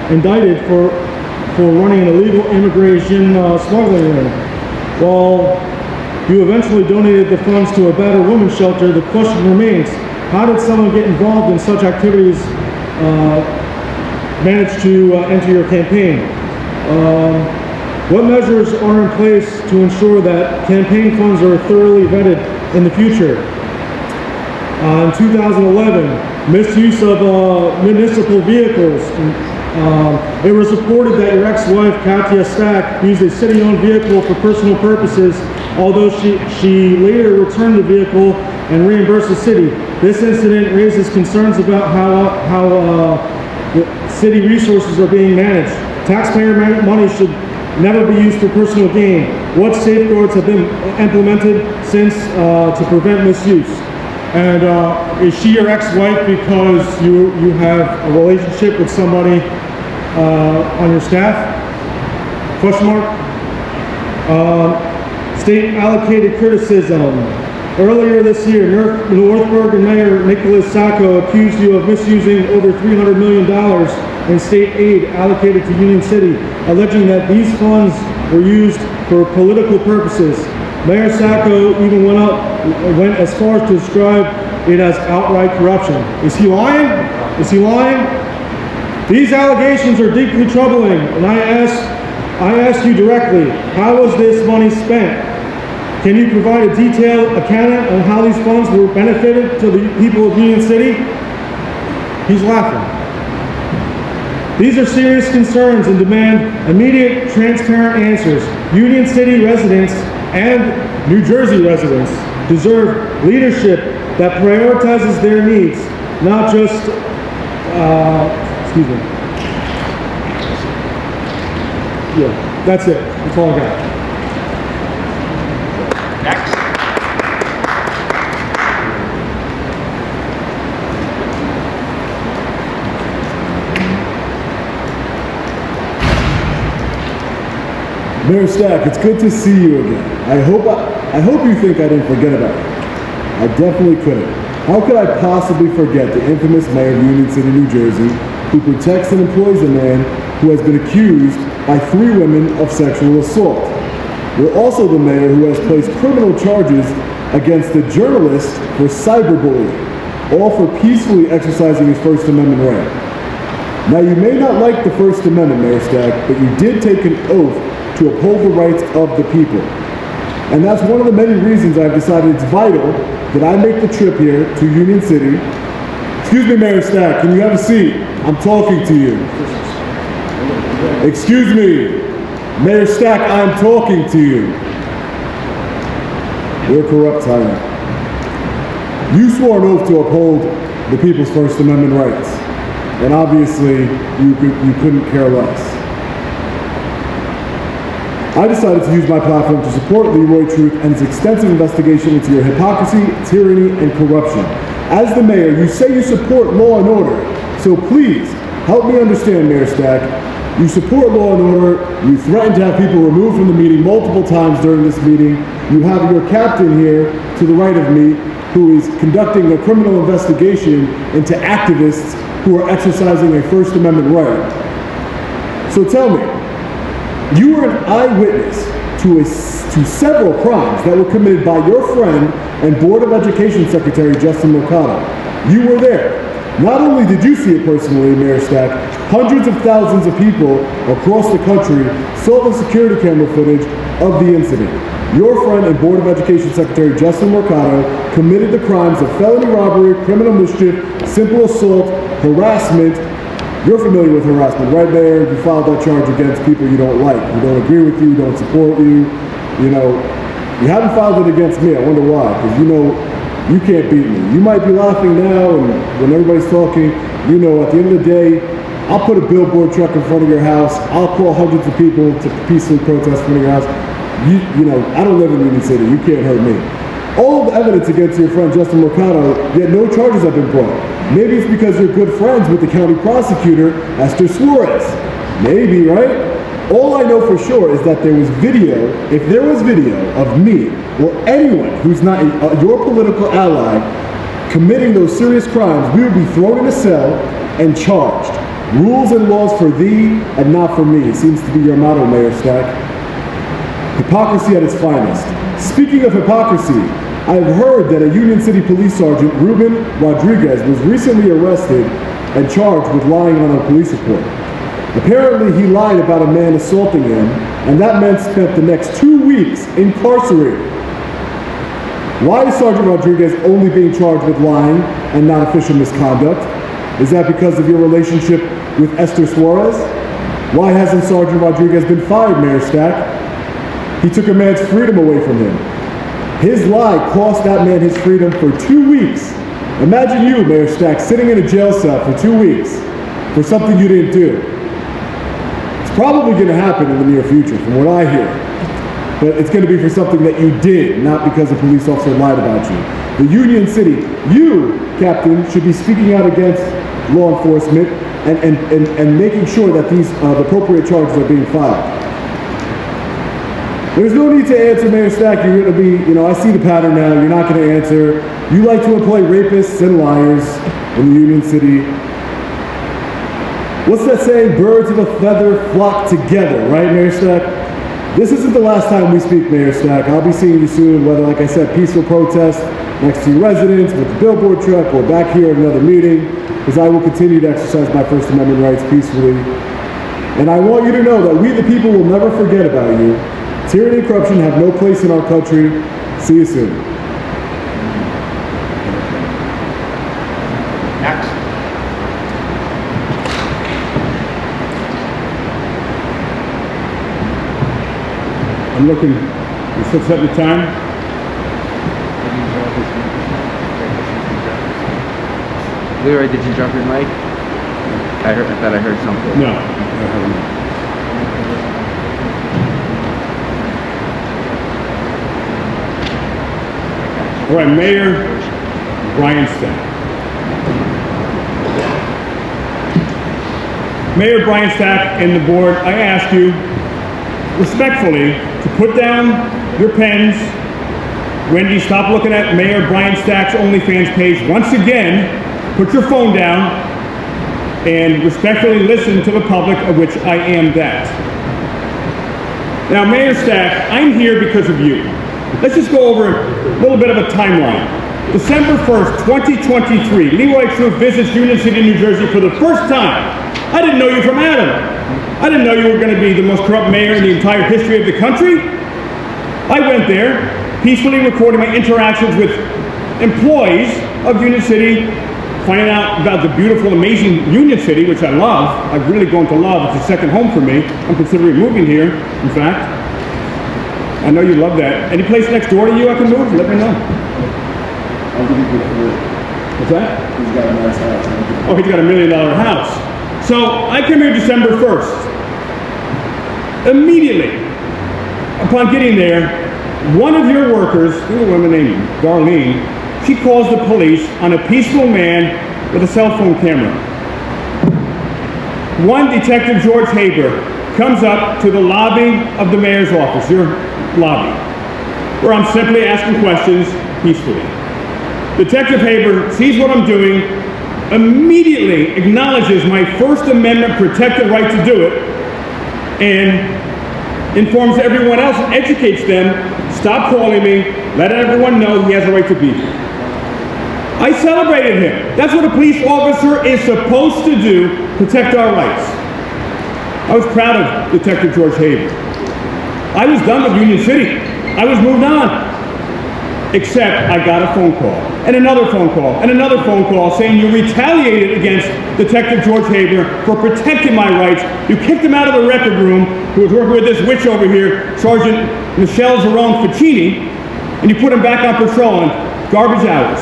indicted for running an illegal immigration smuggling ring. While you eventually donated the funds to a battered women's shelter, the question remains, how did someone get involved in such activities manage to enter your campaign? What measures are in place to ensure that campaign funds are thoroughly vetted in the future? In 2011, misuse of municipal vehicles It was reported that your ex-wife, Katia Stack, used a city-owned vehicle for personal purposes, although she later returned the vehicle and reimbursed the city. This incident raises concerns about how the city resources are being managed. Taxpayer money should never be used for personal gain. What safeguards have been implemented since to prevent misuse? And is she your ex-wife because you have a relationship with somebody on your staff? Question mark. State allocated criticism. Earlier this year, Northburg and Mayor Nicholas Sacco accused you of misusing over $300 million in state aid allocated to Union City, alleging that these funds were used for political purposes. Mayor Sacco even went as far as to describe it as outright corruption. Is he lying? Is he lying? These allegations are deeply troubling, and I ask you directly, how was this money spent? Can you provide a detailed account on how these funds were benefited to the people of Union City? He's laughing. These are serious concerns and demand immediate, transparent answers. Union City residents and New Jersey residents deserve leadership that prioritizes their needs, not just, excuse me. Yeah, that's it. That's all I got. Next. Mayor Stack, it's good to see you again. I hope you think I didn't forget about you. I definitely couldn't. How could I possibly forget the infamous mayor of Union City, New Jersey, who protects and employs a man who has been accused by 3 women of sexual assault? You're also the mayor who has placed criminal charges against the journalist for cyberbullying, all for peacefully exercising his First Amendment right. Now, you may not like the First Amendment, Mayor Stack, but you did take an oath to uphold the rights of the people. And that's one of the many reasons I've decided it's vital that I make the trip here to Union City. Excuse me, Mayor Stack, can you have a seat? I'm talking to you. Excuse me, Mayor Stack, I'm talking to you. You're a corrupt tyrant. You swore an oath to uphold the people's First Amendment rights, and obviously you couldn't care less. I decided to use my platform to support Leroy Truth and his extensive investigation into your hypocrisy, tyranny, and corruption. As the mayor, you say you support law and order, so please help me understand, Mayor Stack. You support law and order, you threaten to have people removed from the meeting multiple times during this meeting, you have your captain here to the right of me who is conducting a criminal investigation into activists who are exercising a First Amendment right. So tell me, you were an eyewitness to several crimes that were committed by your friend and Board of Education Secretary Justin Mercado. You were there. Not only did you see it personally, Mayor Stack, hundreds of thousands of people across the country saw the security camera footage of the incident. Your friend and Board of Education Secretary Justin Mercado committed the crimes of felony robbery, criminal mischief, simple assault, harassment. You're familiar with harassment, right, Mayor? You filed that charge against people you don't like, who don't agree with you, don't support you. You know, you haven't filed it against me. I wonder why, because you know you can't beat me. You might be laughing now, and when everybody's talking, you know, at the end of the day, I'll put a billboard truck in front of your house. I'll call hundreds of people to peacefully protest in front of your house. You know, I don't live in Union City. You can't hurt me. All of the evidence against your friend Justin Mercado, yet no charges have been brought. Maybe it's because you're good friends with the county prosecutor, Esther Suarez. Maybe, right? All I know for sure is that there was video, if there was video of me or anyone who's not your political ally committing those serious crimes, we would be thrown in a cell and charged. Rules and laws for thee and not for me seems to be your motto, Mayor Stack. Hypocrisy at its finest. Speaking of hypocrisy, I've heard that a Union City Police Sergeant, Ruben Rodriguez, was recently arrested and charged with lying on a police report. Apparently, he lied about a man assaulting him, and that man spent the next 2 weeks incarcerated. Why is Sergeant Rodriguez only being charged with lying and not official misconduct? Is that because of your relationship with Esther Suarez? Why hasn't Sergeant Rodriguez been fired, Mayor Stack? He took a man's freedom away from him. His lie cost that man his freedom for 2 weeks. Imagine you, Mayor Stack, sitting in a jail cell for 2 weeks for something you didn't do. It's probably going to happen in the near future, from what I hear. But it's going to be for something that you did, not because a police officer lied about you. The Union City, you, Captain, should be speaking out against law enforcement and making sure that these the appropriate charges are being filed. There's no need to answer, Mayor Stack. You're going to be, I see the pattern now. You're not going to answer. You like to employ rapists and liars in the Union City. What's that saying? Birds of a feather flock together, right, Mayor Stack? This isn't the last time we speak, Mayor Stack. I'll be seeing you soon, whether, like I said, peaceful protest next to your residence with the billboard truck or back here at another meeting, because I will continue to exercise my First Amendment rights peacefully. And I want you to know that we the people will never forget about you. Tyranny and corruption have no place in our country. See you soon. Next. I'm looking, you still setting the time? Leroy, did you drop your mic? I thought I heard something. No, I haven't. All right, Mayor Brian Stack. Mayor Brian Stack and the board, I ask you respectfully to put down your pens. Wendy, stop looking at Mayor Brian Stack's OnlyFans page. Once again, put your phone down and respectfully listen to the public, of which I am that. Now, Mayor Stack, I'm here because of you. Let's just go over a little bit of a timeline. December 1st, 2023, Leroy Truth visits Union City, New Jersey for the first time. I didn't know you from Adam. I didn't know you were going to be the most corrupt mayor in the entire history of the country. I went there, peacefully recording my interactions with employees of Union City, finding out about the beautiful, amazing Union City, which I love. I've really grown to love. It's a second home for me. I'm considering moving here, in fact. I know you love that. Any place next door to you I can move? Let me know. What's that? He's got a nice house. Oh, he's got $1 million house. So I came here December 1st. Immediately, upon getting there, one of your workers, a woman named Darlene, she calls the police on a peaceful man with a cell phone camera. One Detective George Haber comes up to the lobby of the mayor's office, your lobby, where I'm simply asking questions peacefully. Detective Haber sees what I'm doing, immediately acknowledges my First Amendment protected right to do it, and informs everyone else and educates them, stop calling me, let everyone know he has a right to be here. I celebrated him. That's what a police officer is supposed to do, protect our rights. I was proud of Detective George Haber. I was done with Union City. I was moved on. Except I got a phone call, and another phone call, and another phone call saying you retaliated against Detective George Haber for protecting my rights. You kicked him out of the record room, who was working with this witch over here, Sergeant Michelle Zerone Ficini, and you put him back on patrol on garbage hours.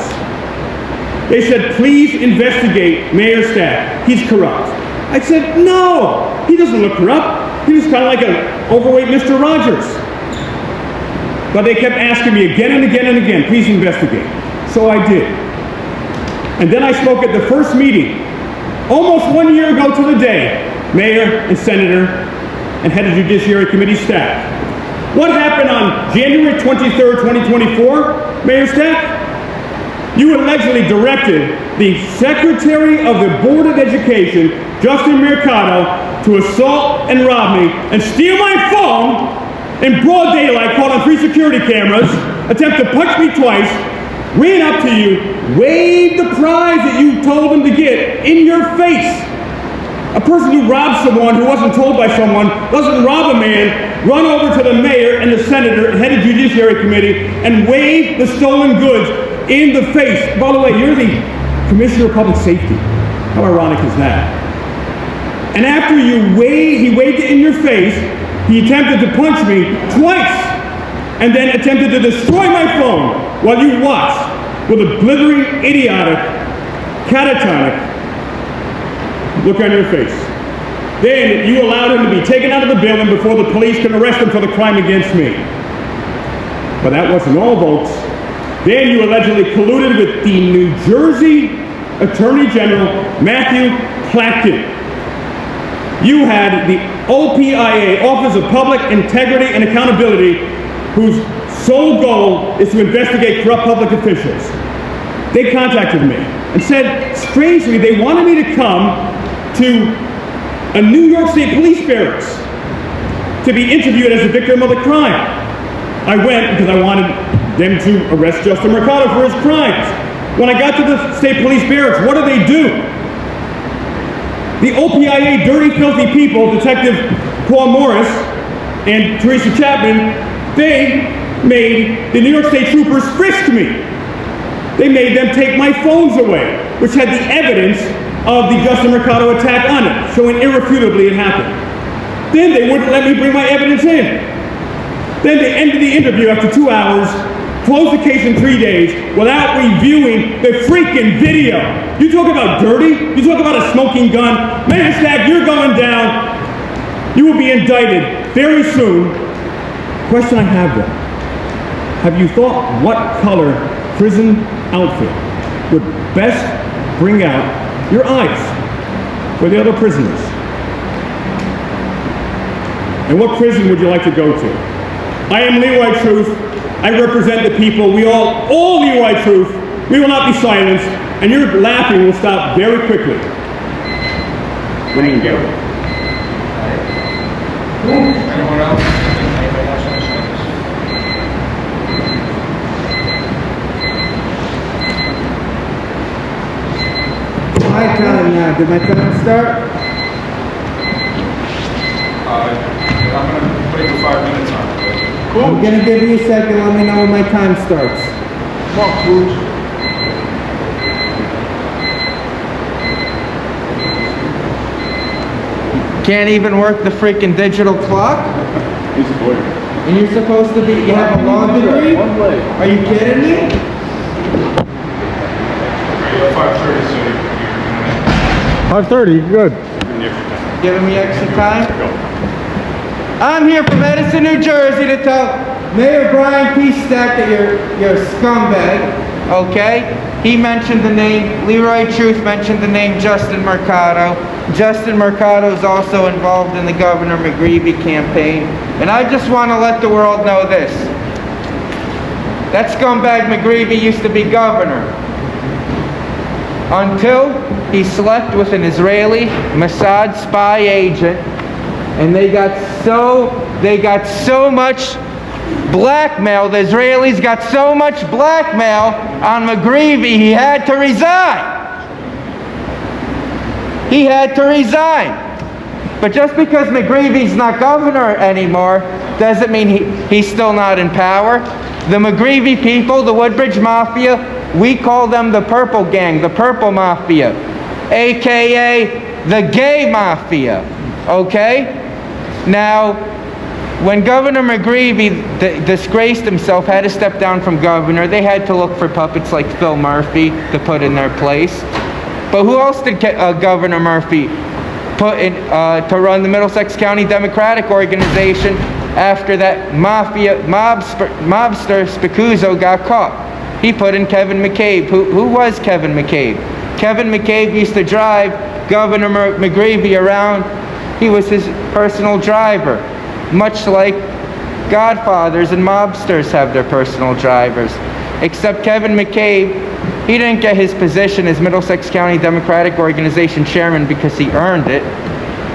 They said, please investigate Mayor Stack. He's corrupt. I said, no, he doesn't look corrupt. He was kind of like an overweight Mr. Rogers. But they kept asking me again and again and again, please investigate. So I did. And then I spoke at the first meeting, almost 1 year ago to the day, Mayor and Senator and Head of Judiciary Committee staff. What happened on January 23rd, 2024, Mayor Stack? You allegedly directed the Secretary of the Board of Education, Justin Mercado, to assault and rob me and steal my phone in broad daylight, caught on 3 security cameras, attempt to punch me twice, ran up to you, waved the prize that you told him to get in your face. A person who robs someone who wasn't told by someone doesn't rob a man, run over to the mayor and the senator and head of Judiciary Committee and wave the stolen goods in the face. By the way, you're the Commissioner of Public Safety. How ironic is that? And after he waved it in your face, he attempted to punch me twice, and then attempted to destroy my phone while you watched with a blithering, idiotic, catatonic look on your face. Then you allowed him to be taken out of the building before the police could arrest him for the crime against me. But that wasn't all, folks. Then you allegedly colluded with the New Jersey Attorney General, Matthew Plackett. You had the OPIA, Office of Public Integrity and Accountability, whose sole goal is to investigate corrupt public officials. They contacted me and said, strangely, they wanted me to come to a New York State police barracks to be interviewed as a victim of the crime. I went because I wanted them to arrest Justin Mercado for his crimes. When I got to the state police barracks, what do? The OPIA dirty, filthy people, Detective Paul Morris and Teresa Chapman, they made the New York State troopers frisk me. They made them take my phones away, which had the evidence of the Justin Mercado attack on it, showing irrefutably it happened. Then they wouldn't let me bring my evidence in. Then they ended the interview after 2 hours, closed the case in 3 days without reviewing the freaking video. You talk about dirty? You talk about a smoking gun? Man, Stack, you're going down. You will be indicted very soon. Question I have though. Have you thought what color prison outfit would best bring out your eyes for the other prisoners? And what prison would you like to go to? I am Leroy Truth. I represent the people. We all Leroy Truth. We will not be silenced, and your laughing will stop very quickly. What do you get? Anyone else? Anybody else want to say this? My time now. Did my time start? I'm going to put you 5 minutes on it. I'm gonna give you a second. Let me know when my time starts. Come on, Treach. Can't even work the freaking digital clock? He's a lawyer. And you're supposed to be, you have a law degree? Are you kidding me? You have 5:30, so you're 5:30, good. Giving me extra time? I'm here from Edison, New Jersey to tell Mayor Brian P. Stack that you're a scumbag, okay? He mentioned the name, Leroy Truth mentioned the name Justin Mercado. Justin Mercado is also involved in the Governor McGreevey campaign. And I just want to let the world know this. That scumbag McGreevey used to be governor until he slept with an Israeli Mossad spy agent, and they got so much blackmail, the Israelis got so much blackmail on McGreevey, he had to resign. He had to resign. But just because McGreevey's not governor anymore doesn't mean he's still not in power. The McGreevey people, the Woodbridge Mafia, we call them the Purple Gang, the Purple Mafia, aka the Gay Mafia, okay? Now, when Governor McGreevey disgraced himself, had to step down from governor, they had to look for puppets like Phil Murphy to put in their place. But who else did Governor Murphy put in to run the Middlesex County Democratic Organization after that mobster Spicuzzo got caught? He put in Kevin McCabe. Who was Kevin McCabe? Kevin McCabe used to drive Governor McGreevey around. He was his personal driver, much like godfathers and mobsters have their personal drivers. Except Kevin McCabe, he didn't get his position as Middlesex County Democratic Organization chairman because he earned it.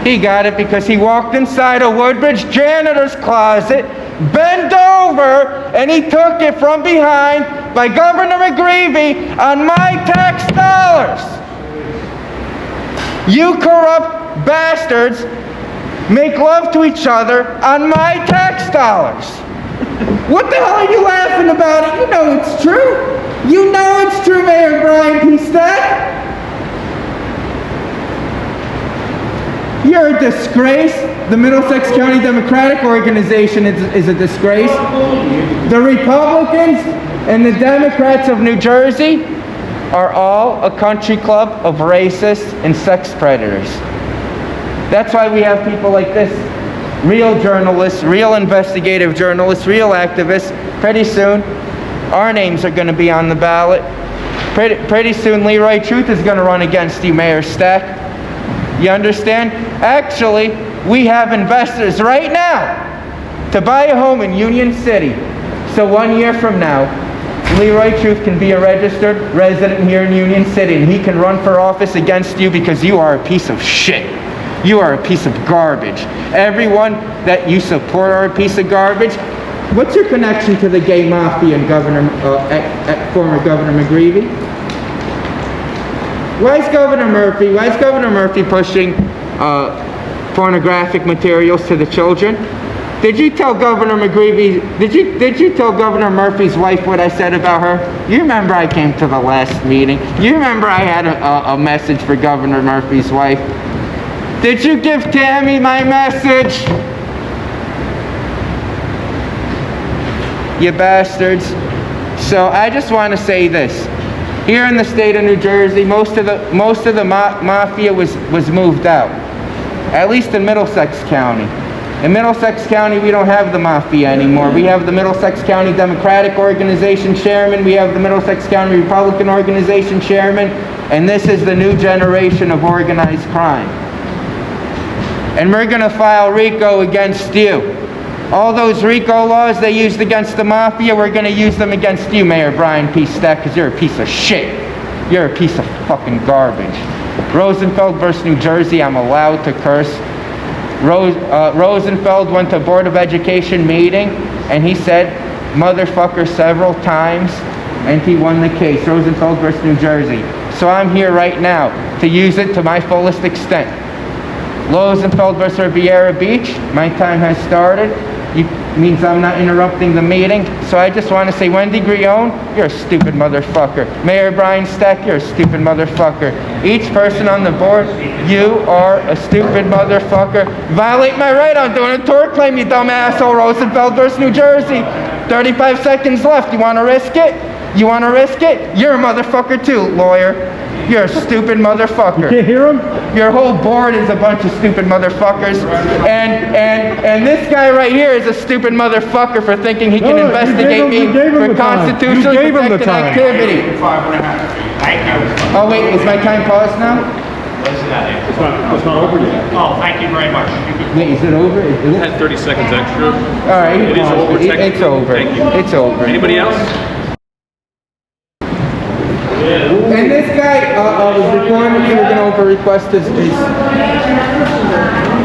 He got it because he walked inside a Woodbridge janitor's closet, bent over, and he took it from behind by Governor McGreevey on my tax dollars. You corrupt bastards make love to each other on my tax dollars. What the hell are you laughing about? You know it's true. You know it's true, Mayor Brian P. Stack. You're a disgrace. The Middlesex County Democratic Organization is a disgrace. The Republicans and the Democrats of New Jersey are all a country club of racists and sex predators. That's why we have people like this. Real journalists, real investigative journalists, real activists. Pretty soon, our names are going to be on the ballot. Pretty soon, Leroy Truth is going to run against you, Mayor Stack. You understand? Actually, we have investors right now to buy a home in Union City. So 1 year from now, Leroy Truth can be a registered resident here in Union City, and he can run for office against you because you are a piece of shit. You are a piece of garbage. Everyone that you support are a piece of garbage. What's your connection to the gay mafia and former Governor McGreevey? Why is Governor Murphy pushing pornographic materials to the children? Did you tell Governor McGreevey, did you tell Governor Murphy's wife what I said about her? You remember I came to the last meeting. You remember I had a message for Governor Murphy's wife. Did you give Tammy my message? You bastards. So I just want to say this. Here in the state of New Jersey, most of the mafia was moved out. At least in Middlesex County. In Middlesex County, we don't have the mafia anymore. We have the Middlesex County Democratic Organization chairman. We have the Middlesex County Republican Organization chairman. And this is the new generation of organized crime. And we're going to file RICO against you. All those RICO laws they used against the mafia, we're going to use them against you, Mayor Brian P. Stack, because you're a piece of shit. You're a piece of fucking garbage. Rosenfeld versus New Jersey, I'm allowed to curse. Rosenfeld went to Board of Education meeting, and he said motherfucker several times, and he won the case. Rosenfeld versus New Jersey. So I'm here right now to use it to my fullest extent. Rosenfeld versus Riviera Beach, my time has started. It means I'm not interrupting the meeting. So I just want to say, Wendy Grione, you're a stupid motherfucker. Mayor Brian Stack, you're a stupid motherfucker. Each person on the board, you are a stupid motherfucker. Violate my right on doing a tort claim, you dumb asshole. Rosenfeld versus New Jersey. 35 seconds left. You want to risk it? You want to risk it? You're a motherfucker too, lawyer. You're a stupid motherfucker. You can't hear him? Your whole board is a bunch of stupid motherfuckers. And this guy right here is a stupid motherfucker for thinking he can investigate me for constitutionally protected activity. Thank you. Oh wait, is my time paused now? It's not over yet. Oh, thank you very much. Wait, is it over? You had 30 seconds extra. All right, It is over. it's over. Thank you. It's over. Anybody else? And this guy was recording me. We're going to request his.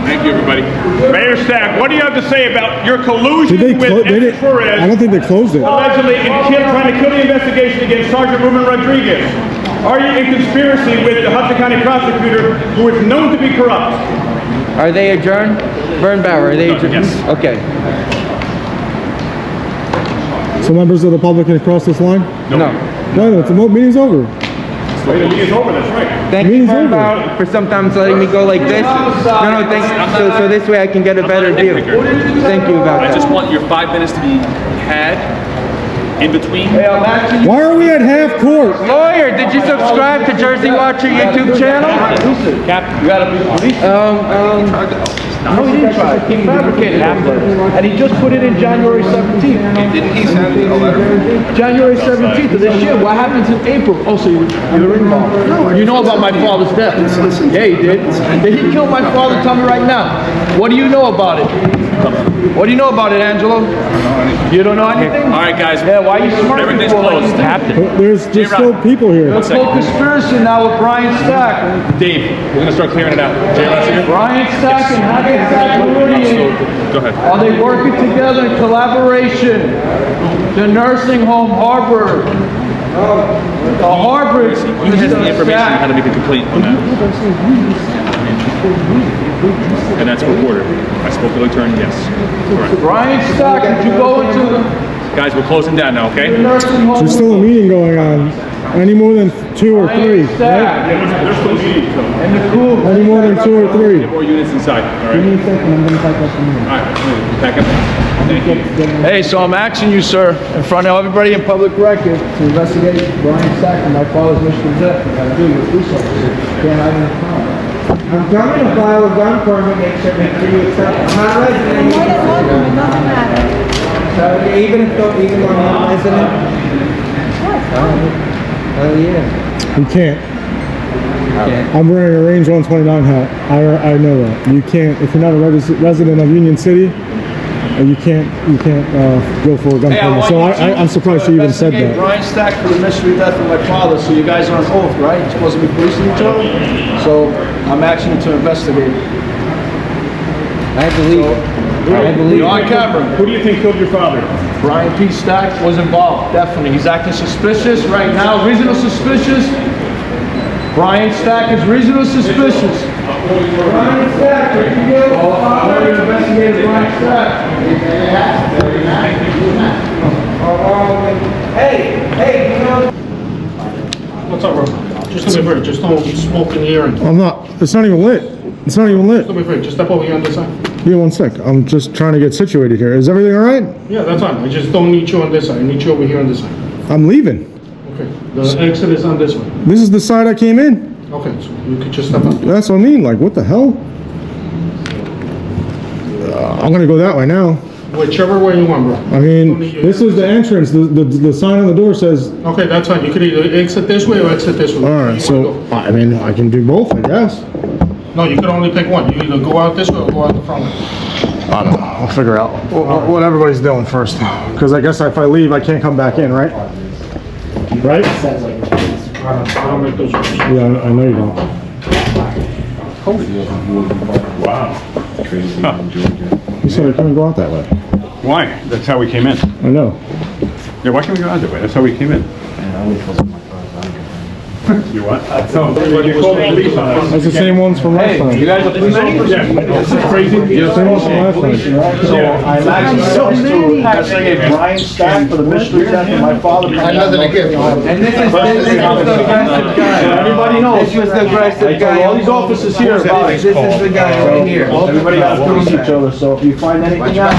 Thank you, everybody. Mayor Stack, what do you have to say about your collusion with Ed Torres? I don't think they closed it. Allegedly trying to kill the investigation against Sergeant Ruben Rodriguez. Are you in conspiracy with the Hudson County prosecutor who is known to be corrupt? Are they adjourned? Bernbauer, are they adjourned? Yes. Okay. So members of the public can cross this line? No. No, the meeting's over. The meeting's over, that's right. Thank you, Bernbauer, for sometimes letting me go like this. No, thanks. So this way I can get a better view. Thank you about that. I just want your 5 minutes to be had in between. Why are we at half court? Lawyer, did you subscribe to Jersey Watcher YouTube channel? Cap, you gotta be police. No, he didn't try. He fabricated it. And he just put it in January 17th. Didn't he send a letter? January 17th of this year. What happens in April? Oh, so you're involved. You know about my father's death? Yeah, he did. Did he kill my father? Tell me right now. What do you know about it? What do you know about it, Angelo? You don't know anything? All right, guys. Yeah, why are you smirking? Everything's for closed. There's just still people here. Let's go conspiracy now with Brian Stack. Dave, we're gonna start clearing it out. Brian Stack and Hackensack Go ahead. Are they working together in collaboration? The nursing home Harbor. The Harbor. He has the information on how to make a complaint on that. And that's recorded. I spoke to the attorney, yes. Correct. Brian Stack, did you go into Guys, we're closing down now, okay? the nursing home? There's still a meeting going on. Any more than 2 or 3, right? They're still meeting, so. And the cool. Any more than 2 or 3. More units inside, all Give right? me a second, I'm gonna type up some more. All right, back up. Thank you. Hey, so I'm asking you, sir, in front of everybody in public record, to investigate Brian Stack and my father's mistaken death. I gotta do with police officer. Can't hide in the car. I'm coming to file a gun permit, make sure you accept. I'm not a resident. More than welcome, it doesn't matter. So even though I'm not a resident? Oh, yeah. You can't. Okay. I'm wearing a Range 129 hat. I know that. You can't, if you're not a resident of Union City, you can't go for a gun Hey, I permit. want So you to I'm surprised you even said investigate that. Brian Stack for the mystery death of my father, so you guys are on oath, right? You're supposed to be policing each other? So I'm asking you to investigate. I believe it. You're on camera. Who do you think killed your father? Brian P. Stack was involved, definitely. He's acting suspicious right now, reasonable suspicious. Brian Stack is reasonable suspicious. Brian Stack, where you go? I'm going to investigate Brian Stack. Hey, you know. What's up, bro? Just let me break, just don't smoke in here and... I'm not, it's not even lit. It's not even lit. Let me break, just step over here on this side. Yeah, 1 sec. I'm just trying to get situated here. Is everything all right? Yeah, that's fine, I just don't need you on this side, I need you over here on this side. I'm leaving. Okay, the exit is on this way. This is the side I came in. Okay, so you could just step up. That's what I mean. Like, what the hell? I'm gonna go that way now. Whichever way you want, bro. I mean, this is the entrance. The sign on the door says. Okay, that's fine, you could either exit this way or exit this way. All right, so I mean, I can do both, I guess. No, you could only pick one, you either go out this way or go out the front way. I don't know. I'll figure out what everybody's doing first, because I guess if I leave, I can't come back in, right? Right? I don't make those rules. Yeah, I know you don't. Wow. You said I couldn't go out that way. Why? That's how we came in. I know. Yeah, why can't we go out that way? That's how we came in. You what? So, you called the police on us. That's the same ones from last time. You guys are police officers? Yeah, this is crazy. The same ones from last time. So I'm asking you to investigate Brian Stack for the mystery death of my father. Another gift. And this is the aggressive guy. So everybody knows. This was the aggressive guy. All these officers here about it. This is the guy right here. Everybody got to police each other, so if you find anything out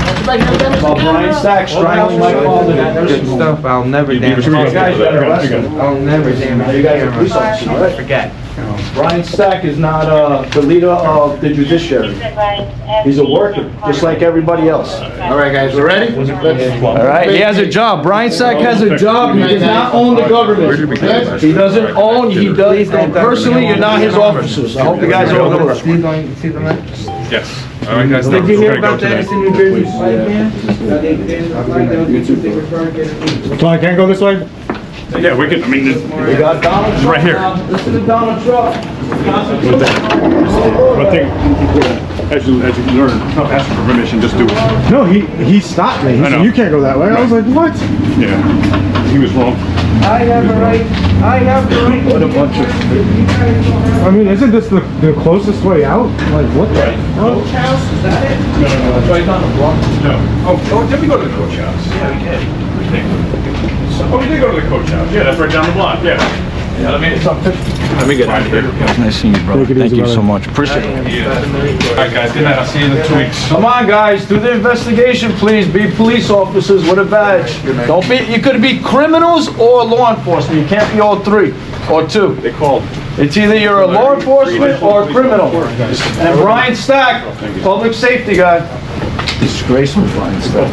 about Brian Stack strangling my father, Good stuff. I'll never damage. these guys got arrested. I'll never damage. You guys are police officers, right? Forget. Brian Stack is not the leader of the judiciary. He's a worker, just like everybody else. All right, guys, we're ready? All right, he has a job. Brian Stack has a job. He does not own the government. He doesn't own, he does, and personally, you're not his officers. I hope you guys all know that. See the map? Yes. All right, guys. Did you hear about that? that Edison, New Jersey flight, man? So I can't go this way? Yeah, we can, I mean, We got Donald Trump. right here. now. Listen to Donald Trump. One thing, as you learn, not asking for permission, just do it. No, he stopped me. He I know. said, you can't go that way. I was like, what? Yeah, he was wrong. I have a right. I have the right. What a bunch of... I mean, isn't this the closest way out? Like, what the hell? Coach house, is that it? That's right on the block. No. Oh, did we go to the coach house? Yeah, we did. Oh, we did go to the coach house. Yeah, that's right down the block, yeah. Yeah, I mean, it's not... Let me get out of here. Nice seeing you, brother. Thank you so much. Appreciate it. All right, guys, good night. I'll see you in 2 weeks. Come on, guys, do the investigation, please. Be police officers with a badge. Don't be, you could be criminals or law enforcement. You can't be all three or two. They called. It's either you're a law enforcement or a criminal. And Brian Stack, public safety guy. Disgraceful, Brian Stack.